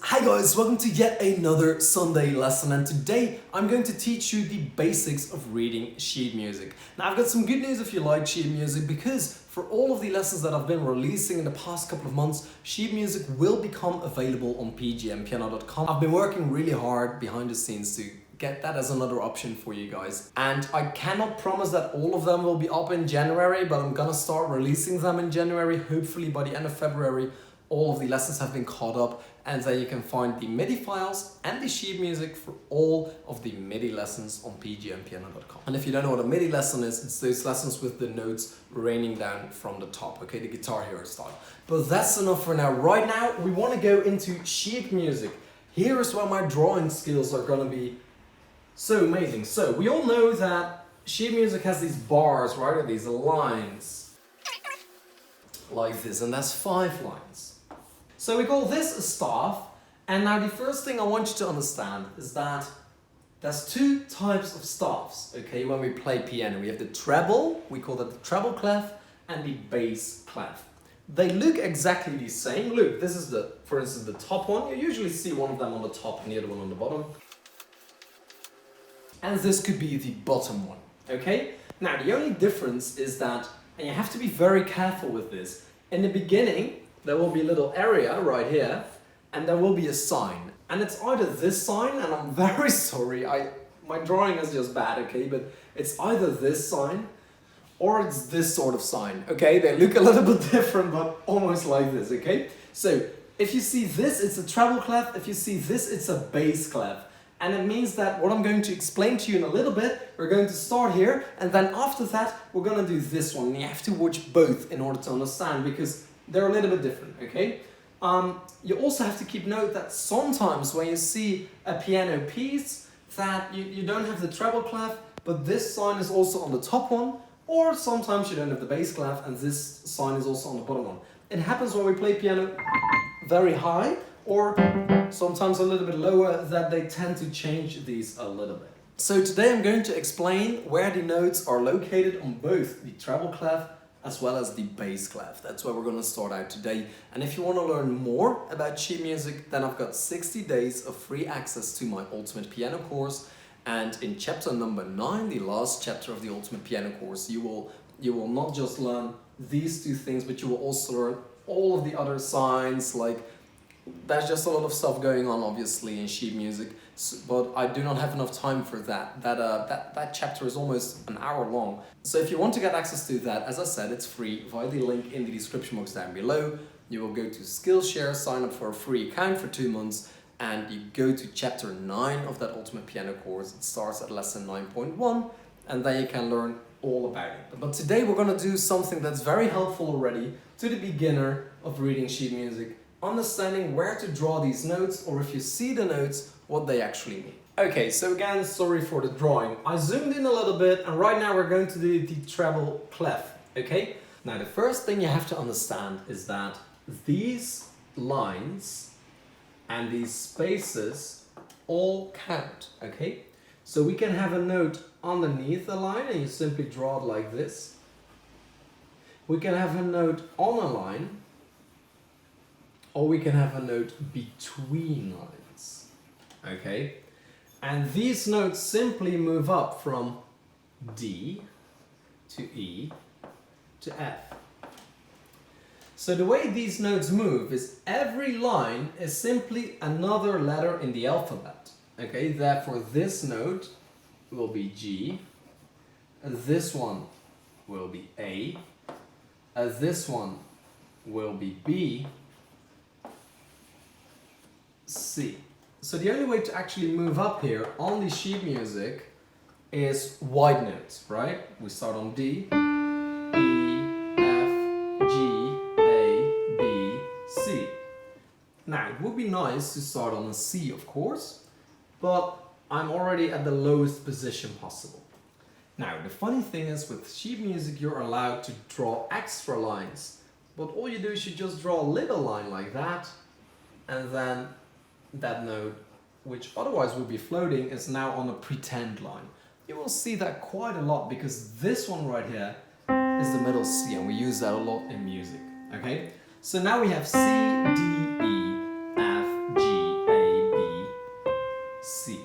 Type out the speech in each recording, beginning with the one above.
Hi guys, welcome to yet another Sunday lesson, and today I'm going to teach you the basics of reading sheet music. Now I've got some good news if you like sheet music, because for all of the lessons that I've been releasing in the past couple of months, sheet music will become available on pgmpiano.com. I've been working really hard behind the scenes to get that as another option for you guys. And I cannot promise that all of them will be up in January, but I'm gonna start releasing them in January. Hopefully by the end of February, all of the lessons have been caught up, and there you can find the MIDI files and the sheet music for all of the MIDI lessons on pgmpiano.com. And if you don't know what a MIDI lesson is, it's those lessons with the notes raining down from the top, okay, the Guitar Hero style. But that's enough for now. Right now, we want to go into sheet music. Here is where my drawing skills are gonna be so amazing. So we all know that sheet music has these bars, right, or these lines like this, and that's 5 lines. So we call this a staff, and now the first thing I want you to understand is that there's 2 types of staffs, okay, when we play piano. We have the treble, we call that the treble clef, and the bass clef. They look exactly the same. Look, this is for instance, the top one. You usually see one of them on the top and the other one on the bottom. And this could be the bottom one, okay? Now, the only difference is that, and you have to be very careful with this, in the beginning, there will be a little area right here, and there will be a sign. And it's either this sign, and I'm very sorry, my drawing is just bad, okay? But it's either this sign, or it's this sort of sign, okay? They look a little bit different, but almost like this, okay? So, if you see this, it's a treble clef. If you see this, it's a bass clef. And it means that what I'm going to explain to you in a little bit, we're going to start here, and then after that, we're gonna do this one. And you have to watch both in order to understand, because they're a little bit different, okay? You also have to keep note that sometimes when you see a piano piece, that you don't have the treble clef, but this sign is also on the top one, or sometimes you don't have the bass clef, and this sign is also on the bottom one. It happens when we play piano very high, or sometimes a little bit lower, that they tend to change these a little bit. So today I'm going to explain where the notes are located on both the treble clef as well as the bass clef. That's where we're going to start out today. And if you want to learn more about sheet music, then I've got 60 days of free access to my Ultimate Piano course. And in chapter number 9, the last chapter of the Ultimate Piano course, you will not just learn these 2 things, but you will also learn all of the other signs. Like, there's just a lot of stuff going on, obviously, in sheet music, but I do not have enough time for that. That chapter is almost an hour long. So if you want to get access to that, as I said, it's free via the link in the description box down below. You will go to Skillshare, sign up for a free account for 2 months, and you go to chapter 9 of that Ultimate Piano course. It starts at lesson 9.1, and then you can learn all about it. But today we're going to do something that's very helpful already to the beginner of reading sheet music, understanding where to draw these notes, or if you see the notes, what they actually mean. Okay, so again, sorry for the drawing. I zoomed in a little bit, and right now we're going to do the treble clef, okay? Now the first thing you have to understand is that these lines and these spaces all count, okay? So we can have a note underneath the line, and you simply draw it like this. We can have a note on a line, or we can have a note between lines, okay? And these notes simply move up from D to E to F. So the way these notes move is every line is simply another letter in the alphabet, okay? Therefore, this note will be G, this one will be A, this one will be B, C. So the only way to actually move up here on the sheet music is wide notes, right? We start on D, E, F, G, A, B, C. Now, it would be nice to start on a C, of course, but I'm already at the lowest position possible. Now, the funny thing is, with sheet music, you're allowed to draw extra lines, but all you do is you just draw a little line like that, and then that note, which otherwise would be floating, is now on a pretend line. You will see that quite a lot, because this one right here is the middle C, and we use that a lot in music, okay? So now we have C, D, E, F, G, C.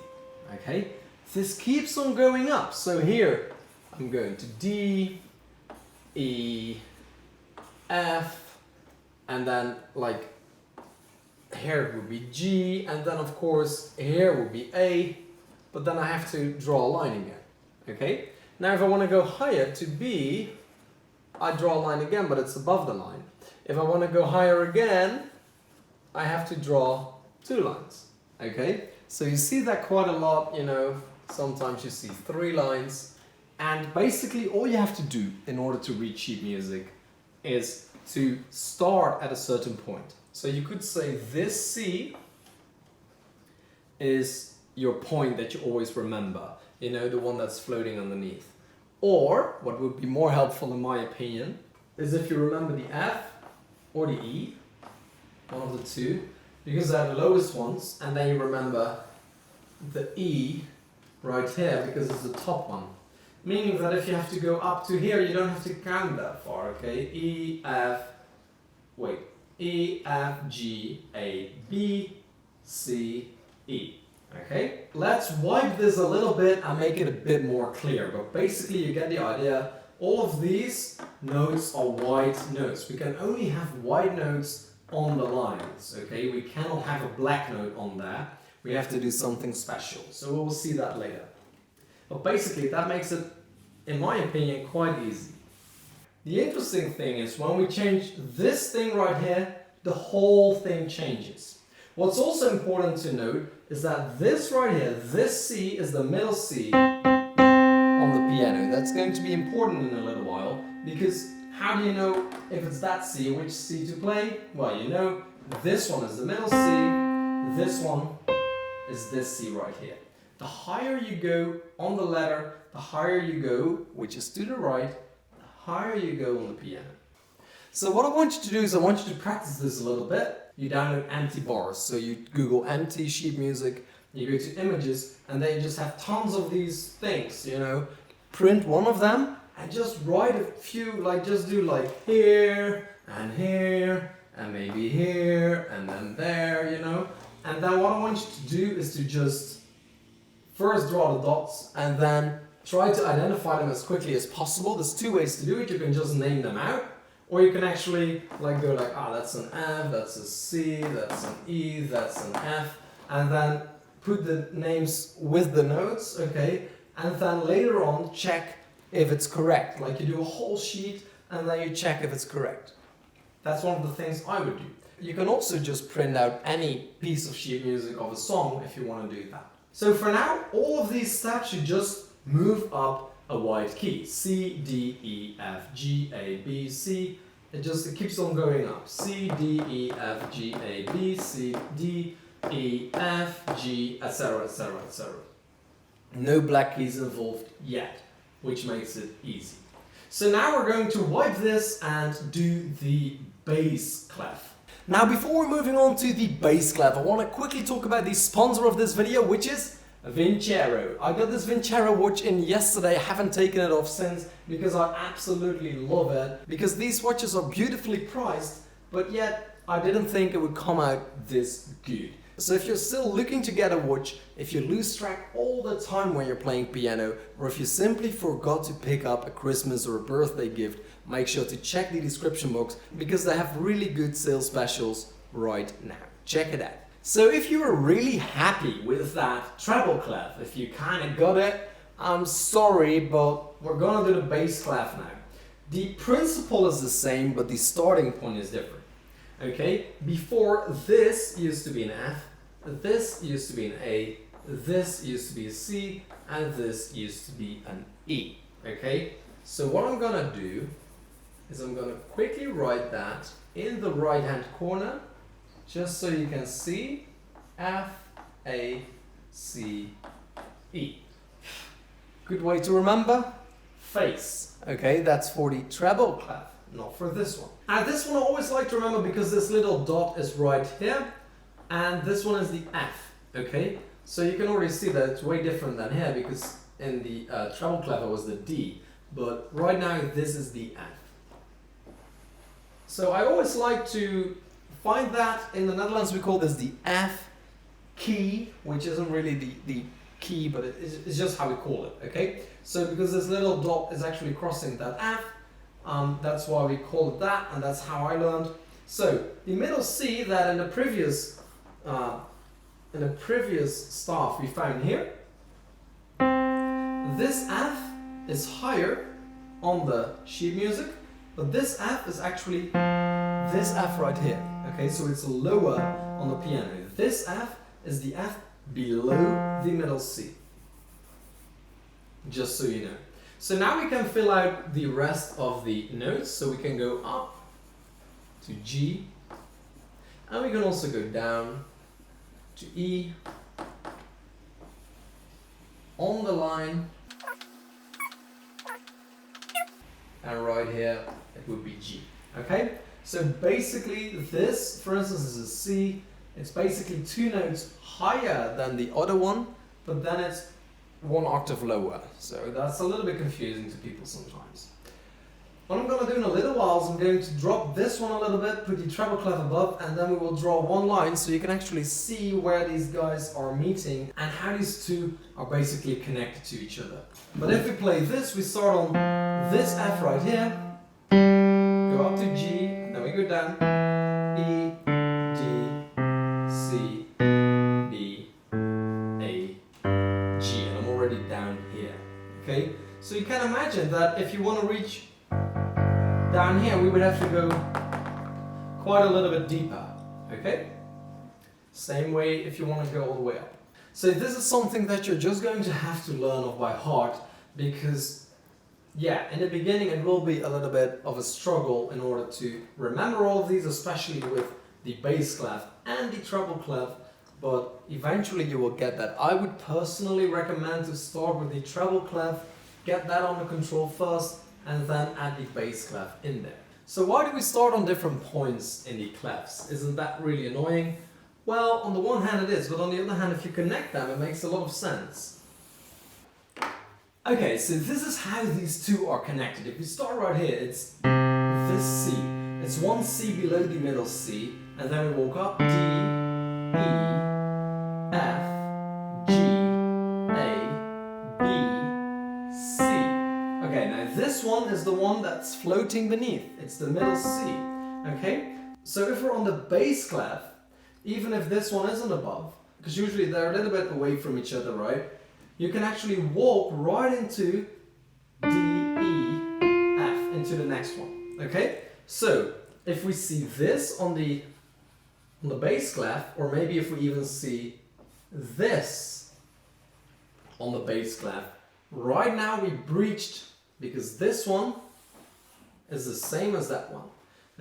Okay? This keeps on going up. So here I'm going to D, E, F, and then like here it would be G, and then of course here would be A, but then I have to draw a line again. Okay? Now if I want to go higher to B, I draw a line again, but it's above the line. If I want to go higher again, I have to draw 2 lines. Okay? So you see that quite a lot, you know, sometimes you see 3 lines, and basically all you have to do in order to read sheet music is to start at a certain point. So you could say this C is your point that you always remember, you know, the one that's floating underneath. Or, what would be more helpful in my opinion, is if you remember the F or the E, one of the two, because they're the lowest ones, and then you remember the E right here because it's the top one. Meaning that if you have to go up to here, you don't have to count that far, okay? E, F, G, A, B, C, E. Okay? Let's wipe this a little bit and make it a bit more clear, but basically you get the idea. All of these notes are white notes. We can only have white notes on the lines, okay? We cannot have a black note on there. We have to do something special, so we'll see that later. But basically that makes it, in my opinion, quite easy. The interesting thing is when we change this thing right here, the whole thing changes. What's also important to note is that this right here, this C is the middle C on the piano. That's going to be important in a little while, because how do you know if it's that C, which C to play? Well, you know, this one is the middle C, this one is this C right here. The higher you go on the ladder, the higher you go, which is to the right, the higher you go on the piano. So what I want you to do is I want you to practice this a little bit. You download empty bars, so you Google empty sheet music, you go to images, and then you just have tons of these things, you know. Print one of them and just write a few, like just do like here, and maybe here, and then there, you know. And then what I want you to do is to just first draw the dots and then try to identify them as quickly as possible. There's 2 ways to do it. You can just name them out, or you can actually like go like, that's an F, that's a C, that's an E, that's an F, and then put the names with the notes, okay? And then later on check if it's correct. Like you do a whole sheet and then you check if it's correct. That's one of the things I would do. You can also just print out any piece of sheet music of a song if you want to do that. So for now, all of these steps you just move up a white key. C, D, E, F, G, A, B, C. It keeps on going up. C, D, E, F, G, A, B, C, D, E, F, G, etc, etc, etc. No black keys involved yet, which makes it easy. So now we're going to wipe this and do the bass clef. Now before we're moving on to the bass clef, I want to quickly talk about the sponsor of this video, which is Vincero. I got this Vincero watch in yesterday. I haven't taken it off since because I absolutely love it. Because these watches are beautifully priced, but yet I didn't think it would come out this good. So if you're still looking to get a watch, if you lose track all the time when you're playing piano, or if you simply forgot to pick up a Christmas or a birthday gift, make sure to check the description box because they have really good sales specials right now. Check it out. So if you were really happy with that treble clef, if you kind of got it, I'm sorry, but we're gonna do the bass clef now. The principle is the same, but the starting point is different. Okay, before this used to be an F, this used to be an A, this used to be a C, and this used to be an E. Okay, so what I'm gonna do is I'm gonna quickly write that in the right hand corner, just so you can see F, A, C, E. Good way to remember? Face. Okay, that's for the treble clef, not for this one. And this one I always like to remember because this little dot is right here, and this one is the F, okay? So you can already see that it's way different than here because in the treble clef it was the D, but right now this is the F. So I always like to find that, in the Netherlands we call this the F key, which isn't really the key, but it's just how we call it, okay? So because this little dot is actually crossing that F, that's why we call it that, and that's how I learned. So the middle C that in the previous staff we found here, this F is higher on the sheet music, but this F is actually this F right here. Okay, so it's lower on the piano. This F is the F below the middle C. Just so you know. So now we can fill out the rest of the notes. So we can go up to G, and we can also go down to E, on the line, and right here it would be G. Okay, so basically this, for instance, is a C. It's basically 2 notes higher than the other one, but then it's 1 octave lower. So that's a little bit confusing to people sometimes. What I'm going to do in a little while is I'm going to drop this one a little bit, put the treble clef above, and then we will draw one line so you can actually see where these guys are meeting and how these two are basically connected to each other. But if we play this, we start on this F right here, go up to G, then we go down, E, D, C, B, A, G, and I'm already down here, okay? So you can imagine that if you want to reach down here, we would have to go quite a little bit deeper, okay? Same way if you want to go all the way up. So this is something that you're just going to have to learn off by heart, because yeah, in the beginning it will be a little bit of a struggle in order to remember all of these, especially with the bass clef and the treble clef, but eventually you will get that. I would personally recommend to start with the treble clef, get that under control first, and then add the bass clef in there. So why do we start on different points in the clefs? Isn't that really annoying? Well, on the one hand it is, but on the other hand, if you connect them, it makes a lot of sense. Okay, so this is how these two are connected. If we start right here, it's this C. It's 1 C below the middle C, and then we walk up D, E, F, G, A, B, C. Okay, now this one is the one that's floating beneath. It's the middle C. Okay? So if we're on the bass clef, even if this one isn't above, because usually they're a little bit away from each other, right? You can actually walk right into D, E, F, into the next one. Okay? So if we see this on the bass clef, or maybe if we even see this on the bass clef, right now we breached, because this one is the same as that one.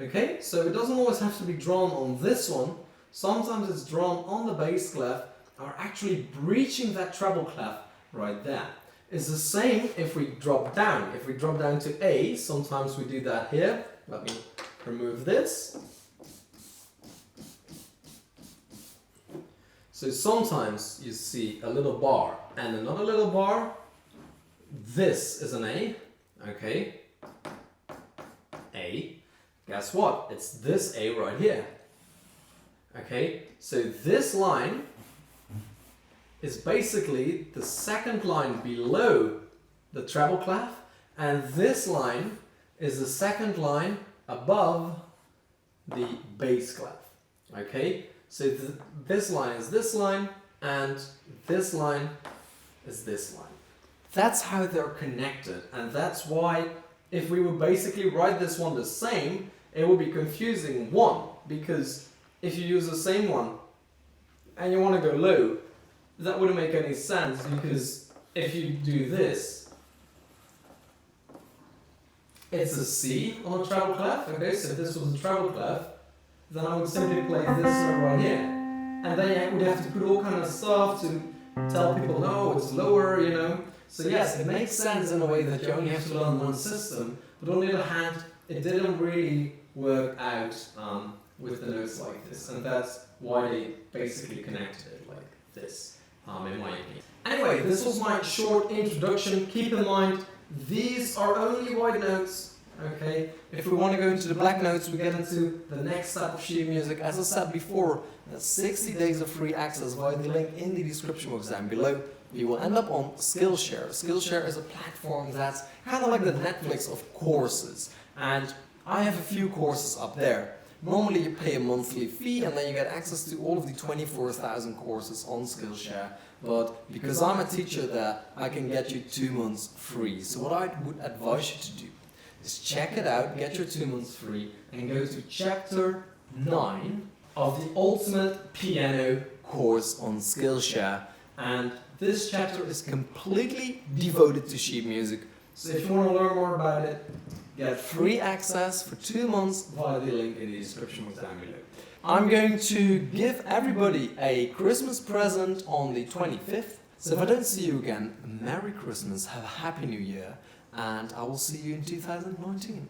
Okay, so it doesn't always have to be drawn on this one. Sometimes it's drawn on the bass clef, or actually breaching that treble clef right there. It's the same if we drop down. If we drop down to A, sometimes we do that here. Let me remove this. So sometimes you see a little bar and another little bar. This is an A, okay? A. Guess what? It's this A right here. Okay, so this line is basically the second line below the treble clef, and this line is the second line above the bass clef. Okay, so this line is this line, and this line is this line. That's how they're connected, and that's why if we would basically write this one the same, it would be confusing. One, because if you use the same one and you want to go low, that wouldn't make any sense, because if you do this, it's a C on a treble clef. Okay, so if this was a treble clef, then I would simply play this note right here, and then you would have to put all kind of stuff to tell people, no, it's lower, you know. So yes, it makes sense in a way that you only have to learn one system, but on the other hand, it didn't really work out with the notes like this, and that's why they basically connected it like this, in my opinion. Anyway, this was my short introduction. Keep in mind, these are only white notes. Okay, if we want to go into the black notes, we get into the next type of sheet music. As I said before, there's 60 days of free access via the link in the description box down below. You will end up on Skillshare. Skillshare is a platform that's kind of like the Netflix of courses, and I have a few courses up there. Normally you pay a monthly fee and then you get access to all of the 24,000 courses on Skillshare. But because I'm a teacher there, I can get you 2 months free. So what I would advise you to do is check it out, get your 2 months free, and go to chapter 9 of the Ultimate Piano course on Skillshare. And this chapter is completely devoted to sheet music. So if you want to learn more about it, get free access for 2 months via the link in the description box down below. I'm going to give everybody a Christmas present on the 25th. So if I don't see you again, Merry Christmas, have a Happy New Year, and I will see you in 2019.